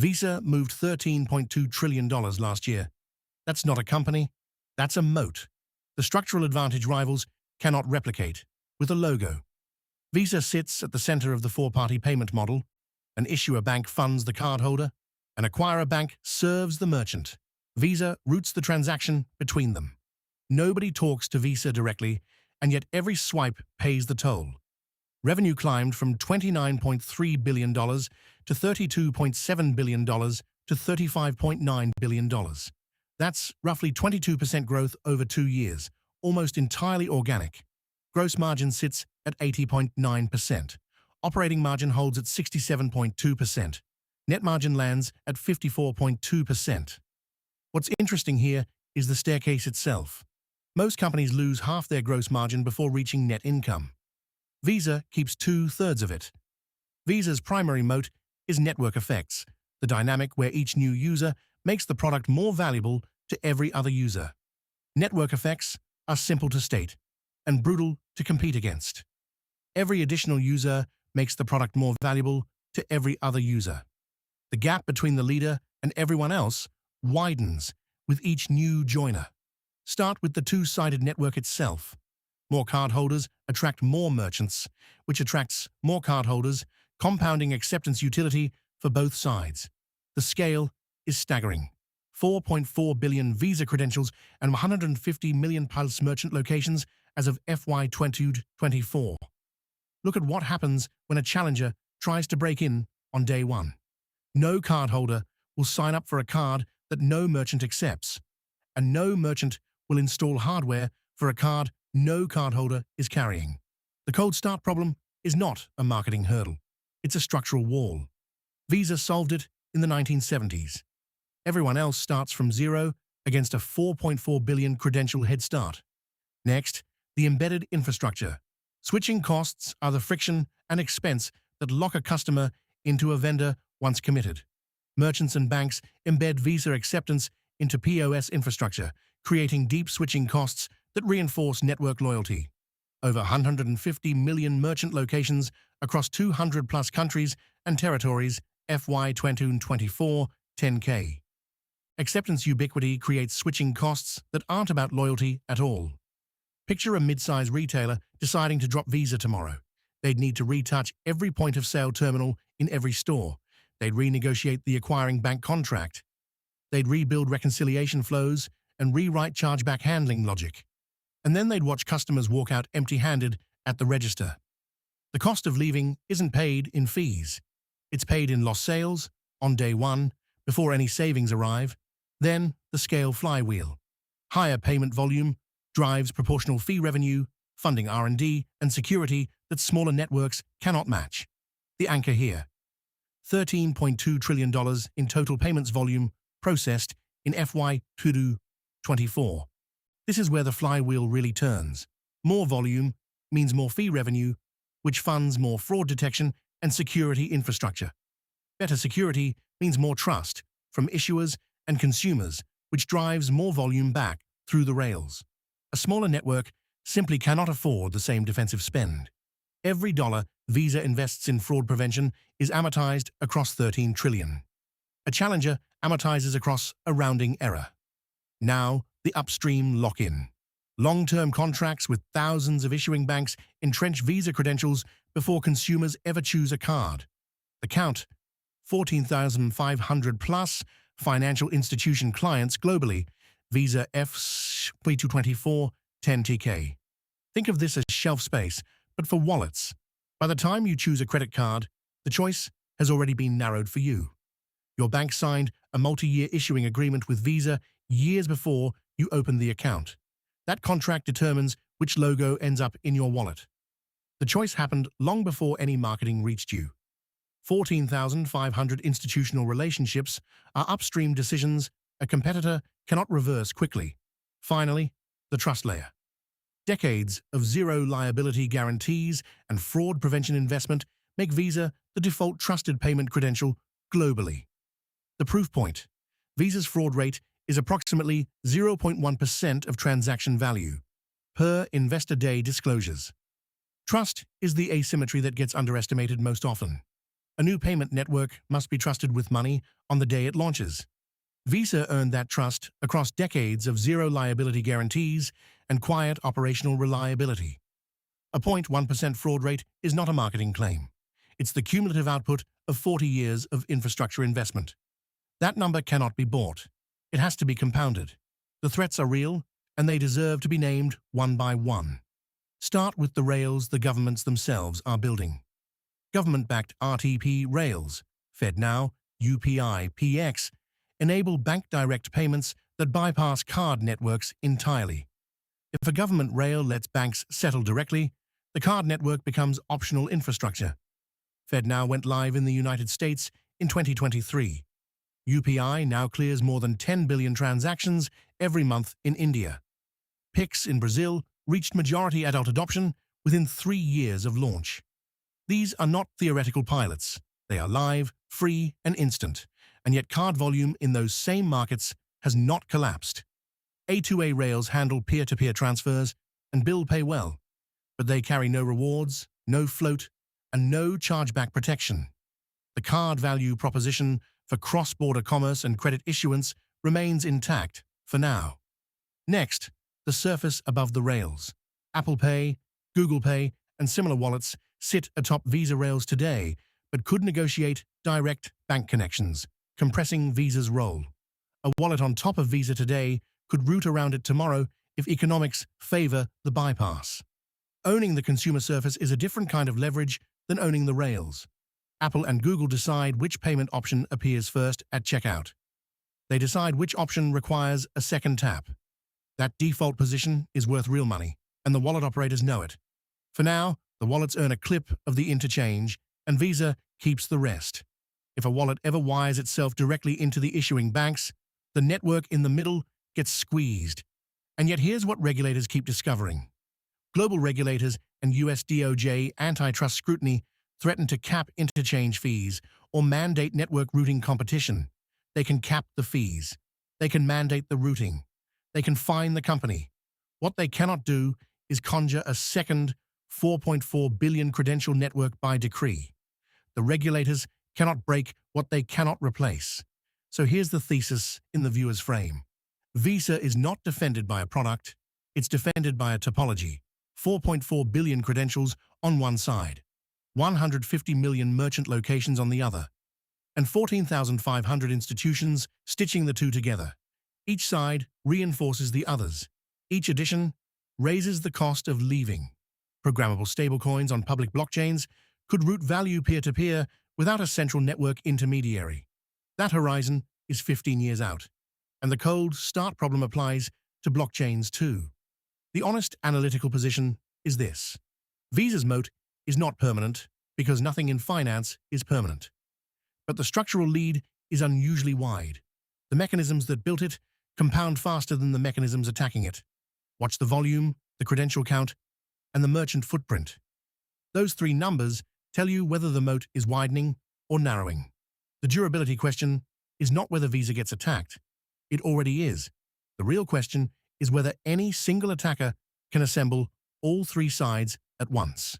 Visa moved $13.2 trillion last year. That's not a company, that's a moat. The structural advantage rivals cannot replicate, with a logo. Visa sits at the center of the four-party payment model. An issuer bank funds the cardholder, an acquirer bank serves the merchant. Visa routes the transaction between them. Nobody talks to Visa directly, and yet every swipe pays the toll. Revenue climbed from $29.3 billion to $32.7 billion to $35.9 billion. That's roughly 22% growth over 2 years, almost entirely organic. Gross margin sits at 80.9%. Operating margin holds at 67.2%. Net margin lands at 54.2%. What's interesting here is the staircase itself. Most companies lose half their gross margin before reaching net income. Visa keeps 2/3 of it. Visa's primary moat is network effects, the dynamic where each new user makes the product more valuable to every other user. Network effects are simple to state and brutal to compete against. Every additional user makes the product more valuable to every other user. The gap between the leader and everyone else widens with each new joiner. Start with the two-sided network itself. More cardholders attract more merchants, which attracts more cardholders, compounding acceptance utility for both sides. The scale is staggering. 4.4 billion Visa credentials and 150 million plus merchant locations as of FY 2024. Look at what happens when a challenger tries to break in on day one. No cardholder will sign up for a card that no merchant accepts, and no merchant will install hardware for a card no cardholder is carrying. The cold start problem is not a marketing hurdle. It's a structural wall. Visa solved it in the 1970s. Everyone else starts from zero against a 4.4 billion credential head start. Next, the embedded infrastructure. Switching costs are the friction and expense that lock a customer into a vendor once committed. Merchants and banks embed Visa acceptance into POS infrastructure, creating deep switching costs that reinforce network loyalty. Over 150 million merchant locations across 200+ countries and territories, FY 2024, 10K. Acceptance ubiquity creates switching costs that aren't about loyalty at all. Picture a mid-size retailer deciding to drop Visa tomorrow. They'd need to retouch every point-of-sale terminal in every store. They'd renegotiate the acquiring bank contract. They'd rebuild reconciliation flows and rewrite chargeback handling logic. And then they'd watch customers walk out empty-handed at the register. The cost of leaving isn't paid in fees. It's paid in lost sales, on day one, before any savings arrive. Then the scale flywheel. Higher payment volume drives proportional fee revenue, funding R&D and security that smaller networks cannot match. The anchor here. $13.2 trillion in total payments volume processed in FY 2024. This is where the flywheel really turns. More volume means more fee revenue, which funds more fraud detection and security infrastructure. Better security means more trust from issuers and consumers, which drives more volume back through the rails. A smaller network simply cannot afford the same defensive spend. Every dollar Visa invests in fraud prevention is amortized across 13 trillion. A challenger amortizes across a rounding error. Now, the Upstream lock-in. Long-term contracts with thousands of issuing banks entrench Visa credentials before consumers ever choose a card. The count, 14,500 plus financial institution clients globally, Visa FY 2024, 10TK. Think of this as shelf space, but for wallets. By the time you choose a credit card, the choice has already been narrowed for you. Your bank signed a multi-year issuing agreement with Visa years before you open the account. That contract determines which logo ends up in your wallet. The choice happened long before any marketing reached you. 14,500 institutional relationships are upstream decisions a competitor cannot reverse quickly. Finally, the trust layer. Decades of zero liability guarantees and fraud prevention investment make Visa the default trusted payment credential globally. The proof point: Visa's fraud rate is approximately 0.1% of transaction value, per Investor Day disclosures. Trust is the asymmetry that gets underestimated most often. A new payment network must be trusted with money on the day it launches. Visa earned that trust across decades of zero liability guarantees and quiet operational reliability. A 0.1% fraud rate is not a marketing claim. It's the cumulative output of 40 years of infrastructure investment. That number cannot be bought. It has to be compounded. The threats are real, and they deserve to be named one by one. Start with the rails the governments themselves are building. Government-backed RTP rails, FedNow, UPI, PX, enable bank direct payments that bypass card networks entirely. If a government rail lets banks settle directly, the card network becomes optional infrastructure. FedNow went live in the United States in 2023. UPI now clears more than 10 billion transactions every month in India. PIX in Brazil reached majority adult adoption within 3 years of launch. These are not theoretical pilots. They are live, free, and instant, and yet card volume in those same markets has not collapsed. A2A rails handle peer-to-peer transfers and bill pay well, but they carry no rewards, no float, and no chargeback protection. The card value proposition for cross-border commerce and credit issuance remains intact for now. Next, the surface above the rails. Apple Pay, Google Pay, and similar wallets sit atop Visa rails today, but could negotiate direct bank connections, compressing Visa's role. A wallet on top of Visa today could route around it tomorrow if economics favor the bypass. Owning the consumer surface is a different kind of leverage than owning the rails. Apple and Google decide which payment option appears first at checkout. They decide which option requires a second tap. That default position is worth real money, and the wallet operators know it. For now, the wallets earn a clip of the interchange, and Visa keeps the rest. If a wallet ever wires itself directly into the issuing banks, the network in the middle gets squeezed. And yet here's what regulators keep discovering. Global regulators and US DOJ antitrust scrutiny threaten to cap interchange fees or mandate network routing competition. They can cap the fees. They can mandate the routing. They can fine the company. What they cannot do is conjure a second 4.4 billion credential network by decree. The regulators cannot break what they cannot replace. So here's the thesis in the viewer's frame. Visa is not defended by a product, it's defended by a topology. 4.4 billion credentials on one side, 150 million merchant locations on the other, and 14,500 institutions stitching the two together. Each side reinforces the others. Each addition raises the cost of leaving. Programmable stablecoins on public blockchains could route value peer-to-peer without a central network intermediary. That horizon is 15 years out, and the cold start problem applies to blockchains too. The honest analytical position is this. Visa's moat is not permanent because nothing in finance is permanent. But the structural lead is unusually wide. The mechanisms that built it compound faster than the mechanisms attacking it. Watch the volume, the credential count, and the merchant footprint. Those three numbers tell you whether the moat is widening or narrowing. The durability question is not whether Visa gets attacked. It already is. The real question is whether any single attacker can assemble all three sides at once.